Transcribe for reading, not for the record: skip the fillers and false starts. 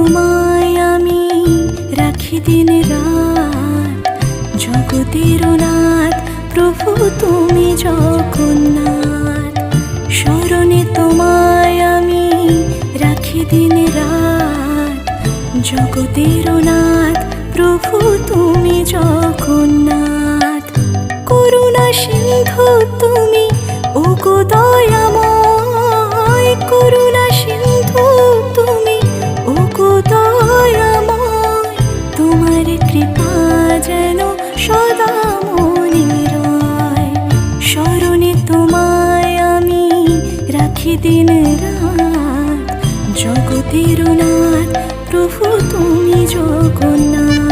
তোমায় আমি রাখি দিন রাত, জগতের নাথ প্রভু তুমি জগন্নাথ। স্মরণে তোমায় আমি রাখি দিন রাত, জগতের নাথ প্রভু তুমি জগন্নাথ। করুণা সিন্ধু তুমি ওগো দয়াময়, করুণা সিন্ধু তুমি ওগো দয়াময়। তোমার কৃপা যেন সদা মনে রয়, স্মরণে তোমায় আমি রাখি দিন রাত, জগতের নাথ প্রভু তুমি জগন্নাথ।